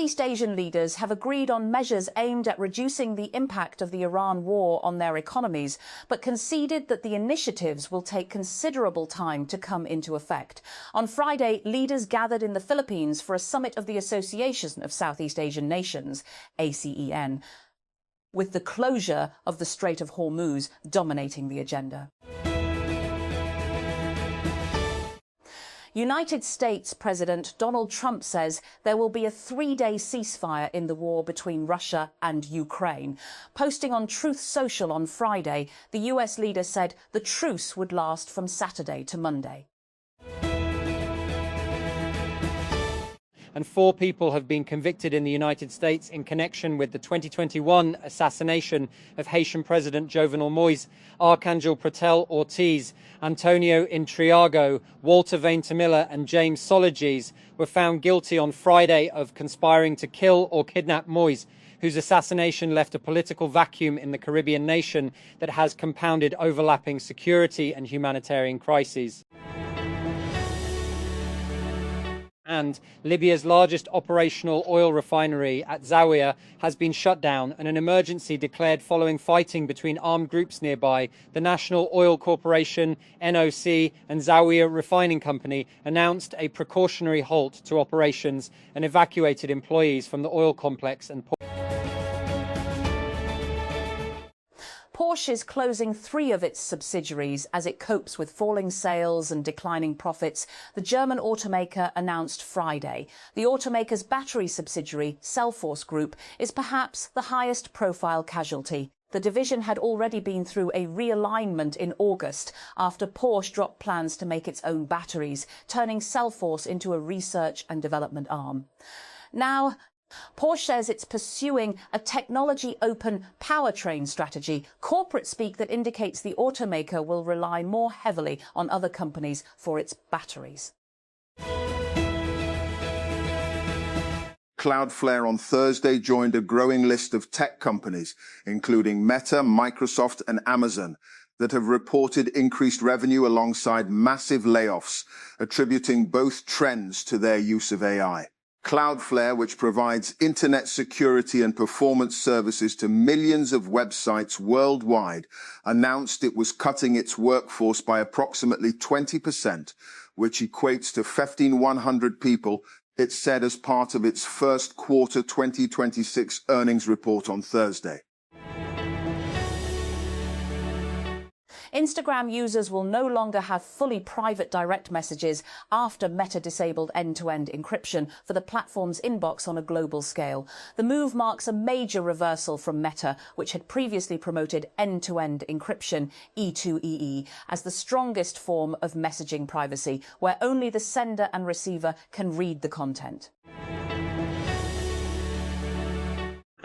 Southeast Asian leaders have agreed on measures aimed at reducing the impact of the Iran war on their economies, but conceded that the initiatives will take considerable time to come into effect. On Friday, leaders gathered in the Philippines for a summit of the Association of Southeast Asian Nations, ASEAN, with the closure of the Strait of Hormuz dominating the agenda. United States President Donald Trump says there will be a 3-day ceasefire in the war between Russia and Ukraine. Posting on Truth Social on Friday, the US leader said the truce would last from Saturday to Monday. And 4 people have been convicted in the United States in connection with the 2021 assassination of Haitian President Jovenel Moïse. Arcangel Pretel Ortiz, Antonio Intriago, Walter Ventimilla and James Soliges were found guilty on Friday of conspiring to kill or kidnap Moïse, whose assassination left a political vacuum in the Caribbean nation that has compounded overlapping security and humanitarian crises. And Libya's largest operational oil refinery at Zawiya has been shut down and an emergency declared following fighting between armed groups nearby. The National Oil Corporation, NOC, and Zawiya Refining Company announced a precautionary halt to operations and evacuated employees from the oil complex and Porsche is closing 3 of its subsidiaries as it copes with falling sales and declining profits, the German automaker announced Friday. The automaker's battery subsidiary, Cellforce Group, is perhaps the highest profile casualty. The division had already been through a realignment in August after Porsche dropped plans to make its own batteries, turning Cellforce into a research and development arm. Now, Porsche says it's pursuing a technology-open powertrain strategy, corporate speak that indicates the automaker will rely more heavily on other companies for its batteries. Cloudflare on Thursday joined a growing list of tech companies, including Meta, Microsoft, and Amazon, that have reported increased revenue alongside massive layoffs, attributing both trends to their use of AI. Cloudflare, which provides internet security and performance services to millions of websites worldwide, announced it was cutting its workforce by approximately 20%, which equates to 1,500 people, it said as part of its first quarter 2026 earnings report on Thursday. Instagram users will no longer have fully private direct messages after Meta disabled end-to-end encryption for the platform's inbox on a global scale. The move marks a major reversal from Meta, which had previously promoted end-to-end encryption, E2EE, as the strongest form of messaging privacy, where only the sender and receiver can read the content.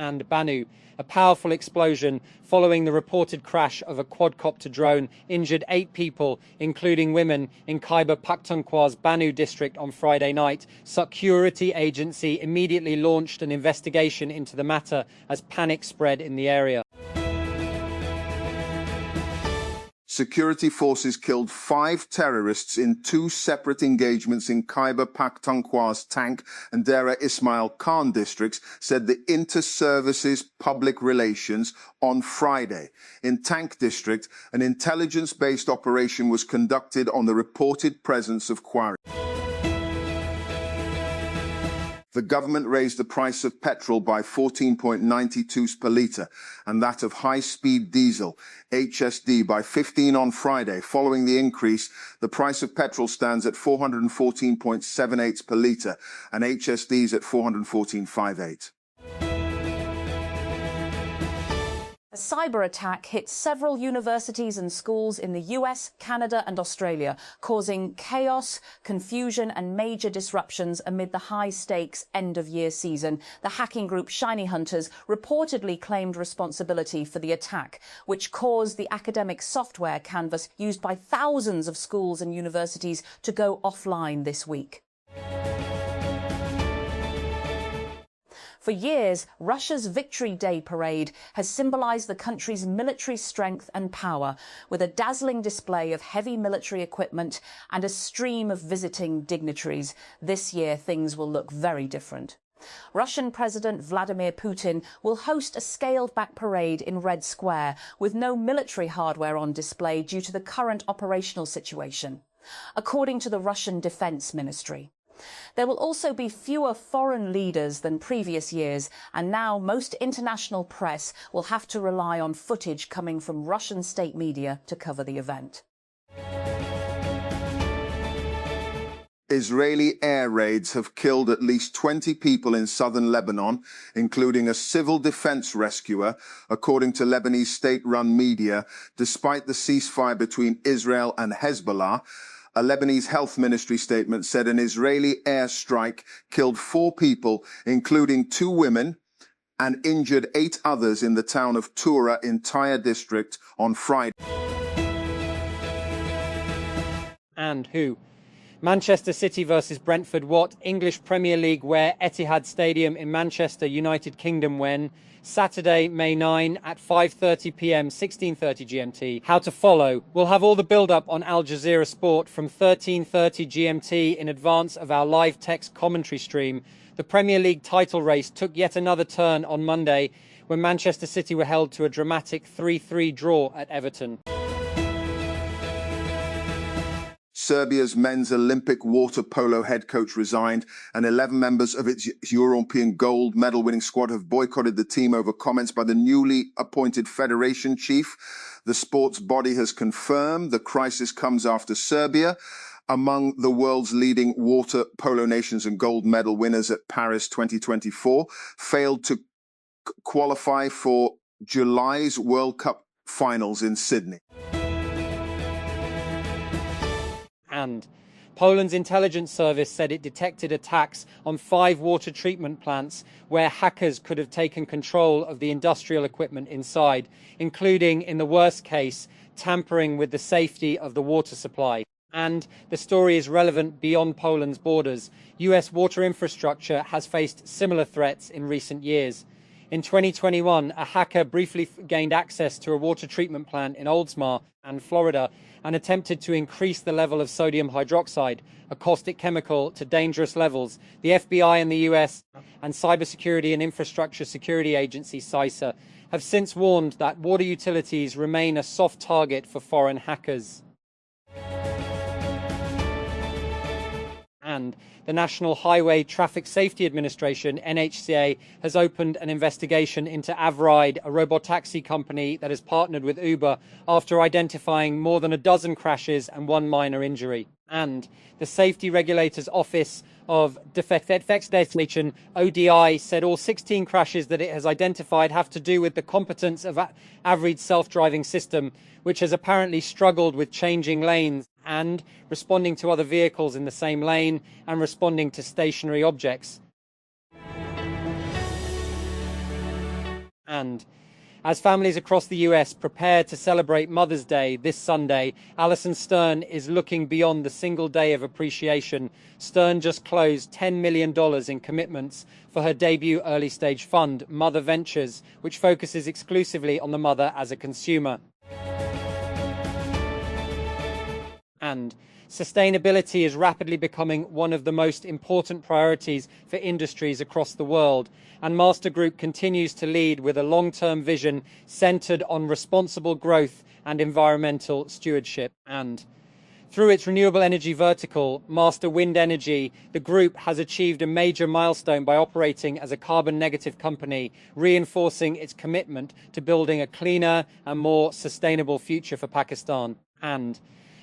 And Banu, a powerful explosion following the reported crash of a quadcopter drone injured 8 people, including women, in Khyber Pakhtunkhwa's Banu district on Friday night. Security agency immediately launched an investigation into the matter as panic spread in the area. Security forces killed 5 terrorists in 2 separate engagements in Khyber Pakhtunkhwa's Tank and Dera Ismail Khan districts, said the Inter-Services Public Relations on Friday. In Tank district, an intelligence-based operation was conducted on the reported presence of quarry. The government raised the price of petrol by 14.92 per litre and that of high-speed diesel, HSD, by 15 on Friday. Following the increase, the price of petrol stands at 414.78 per litre and HSDs at 414.58. A cyber attack hit several universities and schools in the US, Canada and Australia, causing chaos, confusion and major disruptions amid the high-stakes end-of-year season. The hacking group Shiny Hunters reportedly claimed responsibility for the attack, which caused the academic software canvas used by thousands of schools and universities to go offline this week. For years, Russia's Victory Day parade has symbolized the country's military strength and power, with a dazzling display of heavy military equipment and a stream of visiting dignitaries. This year, things will look very different. Russian President Vladimir Putin will host a scaled-back parade in Red Square with no military hardware on display due to the current operational situation, according to the Russian Defense Ministry. There will also be fewer foreign leaders than previous years, and now most international press will have to rely on footage coming from Russian state media to cover the event. Israeli air raids have killed at least 20 people in southern Lebanon, including a civil defense rescuer, according to Lebanese state-run media, despite the ceasefire between Israel and Hezbollah. A Lebanese health ministry statement said an Israeli airstrike killed 4 people, including 2 women, and injured 8 others in the town of Tura in Tyre district on Friday. And who? Manchester City versus Brentford. What? English Premier League where Etihad Stadium in Manchester, United Kingdom when? Saturday, May 9 at 5:30 p.m, 16:30 GMT. How to follow? We'll have all the build-up on Al Jazeera Sport from 13:30 GMT in advance of our live text commentary stream. The Premier League title race took yet another turn on Monday when Manchester City were held to a dramatic 3-3 draw at Everton. Serbia's men's Olympic water polo head coach resigned, and 11 members of its European gold medal winning squad have boycotted the team over comments by the newly appointed federation chief. The sports body has confirmed the crisis comes after Serbia, among the world's leading water polo nations and gold medal winners at Paris 2024, failed to qualify for July's World Cup finals in Sydney. And Poland's intelligence service said it detected attacks on 5 water treatment plants where hackers could have taken control of the industrial equipment inside, including, in the worst case, tampering with the safety of the water supply. And the story is relevant beyond Poland's borders. US water infrastructure has faced similar threats in recent years. In 2021, a hacker briefly gained access to a water treatment plant in Oldsmar and Florida and attempted to increase the level of sodium hydroxide, a caustic chemical, to dangerous levels. The FBI in the US and Cybersecurity and Infrastructure Security Agency, CISA, have since warned that water utilities remain a soft target for foreign hackers. And the National Highway Traffic Safety Administration, NHCA, has opened an investigation into Avride, a robotaxi company that has partnered with Uber, after identifying more than a dozen crashes and 1 minor injury. And the Safety Regulator's Office of Defectverkerslegislation, ODI, said all 16 crashes that it has identified have to do with the competence of Avride's self-driving system, which has apparently struggled with changing lanes and responding to other vehicles in the same lane and responding to stationary objects. And as families across the US prepare to celebrate Mother's Day this Sunday, Alison Stern is looking beyond the single day of appreciation. Stern just closed $10 million in commitments for her debut early-stage fund, Mother Ventures, which focuses exclusively on the mother as a consumer. And sustainability is rapidly becoming one of the most important priorities for industries across the world, and Master Group continues to lead with a long-term vision centered on responsible growth and environmental stewardship. And through its renewable energy vertical, Master Wind Energy, the group has achieved a major milestone by operating as a carbon-negative company, reinforcing its commitment to building a cleaner and more sustainable future for Pakistan. And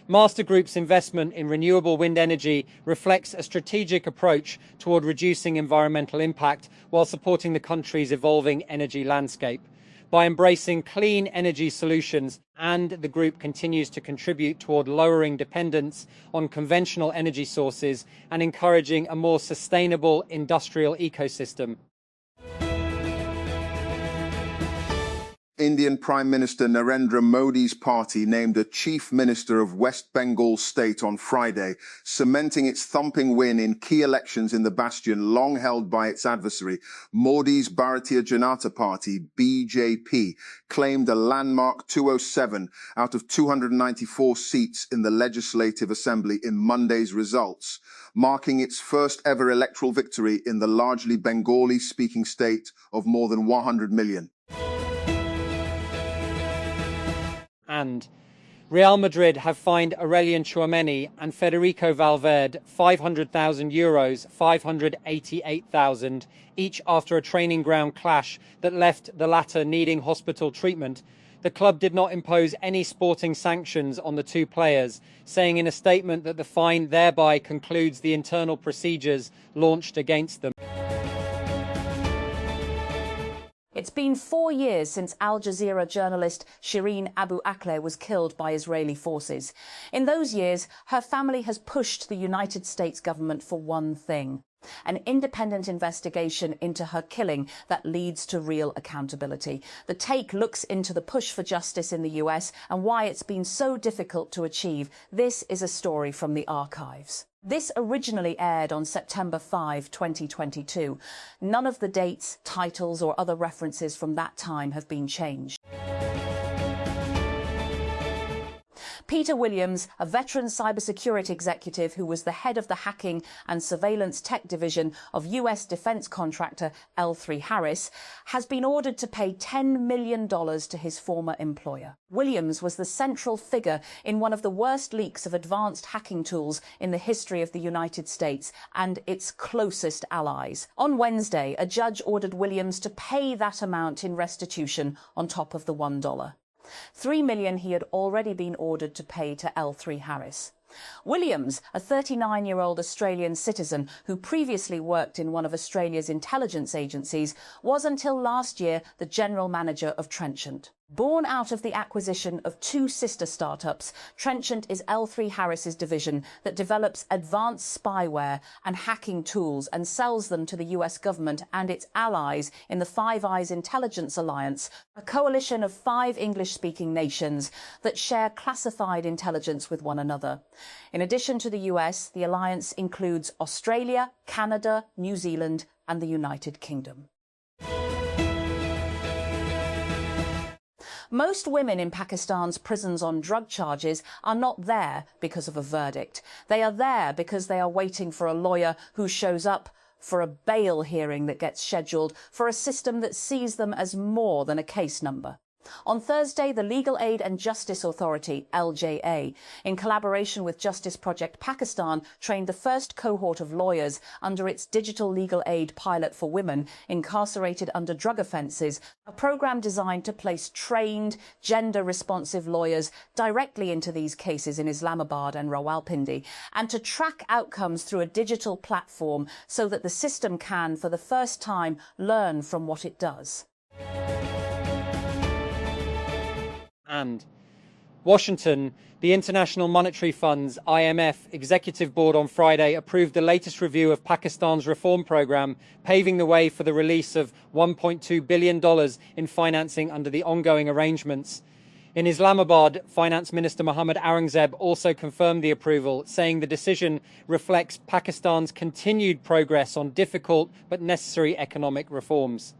Master Group's investment in renewable wind energy reflects a strategic approach toward reducing environmental impact while supporting the country's evolving energy landscape. By embracing clean energy solutions, and the group continues to contribute toward lowering dependence on conventional energy sources and encouraging a more sustainable industrial ecosystem. Indian Prime Minister Narendra Modi's party named a chief minister of West Bengal state on Friday, cementing its thumping win in key elections in the bastion long held by its adversary. Modi's Bharatiya Janata Party, BJP, claimed a landmark 207 out of 294 seats in the Legislative Assembly in Monday's results, marking its first ever electoral victory in the largely Bengali-speaking state of more than 100 million. And Real Madrid have fined Aurelien Tchouameni and Federico Valverde €500,000, 588,000 each after a training ground clash that left the latter needing hospital treatment. The club did not impose any sporting sanctions on the two players, saying in a statement that the fine thereby concludes the internal procedures launched against them. It's been 4 years since Al Jazeera journalist Shireen Abu Akleh was killed by Israeli forces. In those years, her family has pushed the United States government for one thing: an independent investigation into her killing that leads to real accountability. The Take looks into the push for justice in the US and why it's been so difficult to achieve. This is a story from the archives. This originally aired on September 5, 2022. None of the dates, titles or other references from that time have been changed. Peter Williams, a veteran cybersecurity executive who was the head of the hacking and surveillance tech division of US defense contractor L3 Harris, has been ordered to pay $10 million to his former employer. Williams was the central figure in one of the worst leaks of advanced hacking tools in the history of the United States and its closest allies. On Wednesday, a judge ordered Williams to pay that amount in restitution on top of the $1. $3 million he had already been ordered to pay to L3 Harris. Williams, a 39-year-old Australian citizen who previously worked in one of Australia's intelligence agencies, was until last year the general manager of Trenchant. Born out of the acquisition of two sister startups, Trenchant is L3 Harris's division that develops advanced spyware and hacking tools and sells them to the US government and its allies in the Five Eyes Intelligence Alliance, a coalition of 5 English-speaking nations that share classified intelligence with one another. In addition to the US, the alliance includes Australia, Canada, New Zealand and the United Kingdom. Most women in Pakistan's prisons on drug charges are not there because of a verdict. They are there because they are waiting for a lawyer who shows up, for a bail hearing that gets scheduled, for a system that sees them as more than a case number. On Thursday, the Legal Aid and Justice Authority, LJA, in collaboration with Justice Project Pakistan, trained the first cohort of lawyers under its digital legal aid pilot for women incarcerated under drug offences, a programme designed to place trained, gender-responsive lawyers directly into these cases in Islamabad and Rawalpindi, and to track outcomes through a digital platform so that the system can, for the first time, learn from what it does. And Washington, the International Monetary Fund's IMF executive board on Friday approved the latest review of Pakistan's reform program, paving the way for the release of $1.2 billion in financing under the ongoing arrangements. In Islamabad, Finance Minister Mohammad Aurangzeb also confirmed the approval, saying the decision reflects Pakistan's continued progress on difficult but necessary economic reforms.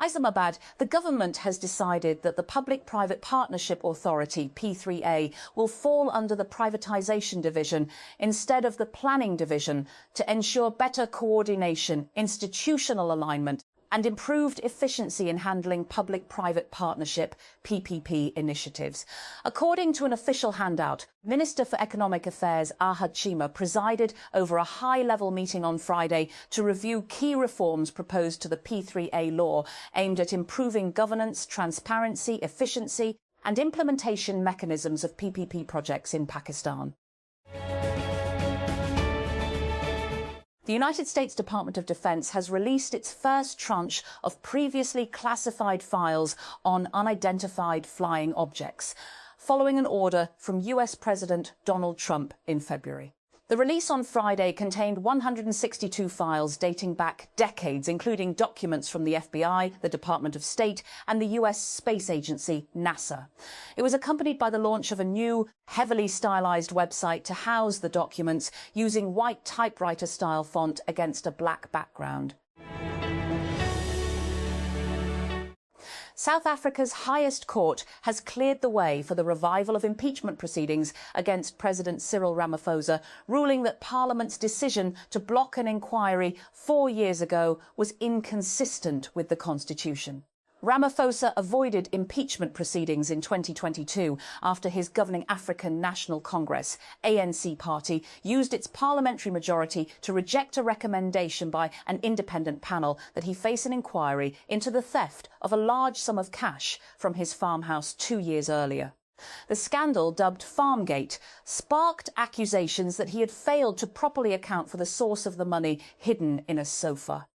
Islamabad, the government has decided that the Public-Private Partnership Authority, P3A, will fall under the Privatisation Division instead of the Planning Division to ensure better coordination, institutional alignment and improved efficiency in handling public-private partnership PPP initiatives. According to an official handout, Minister for Economic Affairs Ahad Chima presided over a high-level meeting on Friday to review key reforms proposed to the P3A law aimed at improving governance, transparency, efficiency and implementation mechanisms of PPP projects in Pakistan. The United States Department of Defense has released its first tranche of previously classified files on unidentified flying objects, following an order from US President Donald Trump in February. The release on Friday contained 162 files dating back decades, including documents from the FBI, the Department of State, and the US space agency, NASA. It was accompanied by the launch of a new, heavily stylized website to house the documents using white typewriter-style font against a black background. South Africa's highest court has cleared the way for the revival of impeachment proceedings against President Cyril Ramaphosa, ruling that Parliament's decision to block an inquiry 4 years ago was inconsistent with the Constitution. Ramaphosa avoided impeachment proceedings in 2022 after his governing African National Congress, ANC party, used its parliamentary majority to reject a recommendation by an independent panel that he face an inquiry into the theft of a large sum of cash from his farmhouse 2 years earlier. The scandal, dubbed Farmgate, sparked accusations that he had failed to properly account for the source of the money hidden in a sofa.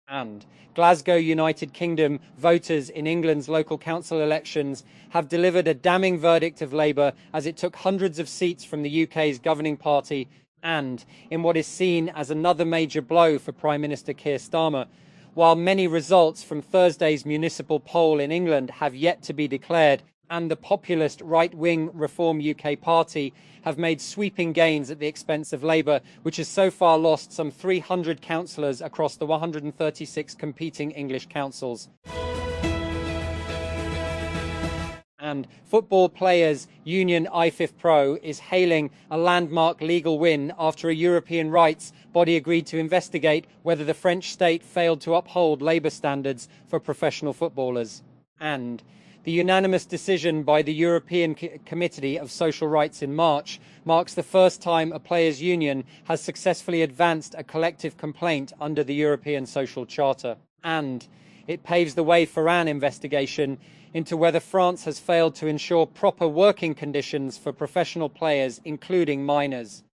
And Glasgow, United Kingdom voters in England's local council elections have delivered a damning verdict of Labour as it took hundreds of seats from the UK's governing party, and in what is seen as another major blow for Prime Minister Keir Starmer. While many results from Thursday's municipal poll in England have yet to be declared, and the populist right-wing Reform UK party have made sweeping gains at the expense of Labour, which has so far lost some 300 councillors across the 136 competing English councils. And Football Players Union IFIF Pro is hailing a landmark legal win after a European rights body agreed to investigate whether the French state failed to uphold labour standards for professional footballers. And the unanimous decision by the European Committee of Social Rights in March marks the first time a players' union has successfully advanced a collective complaint under the European Social Charter. And it paves the way for an investigation into whether France has failed to ensure proper working conditions for professional players, including minors.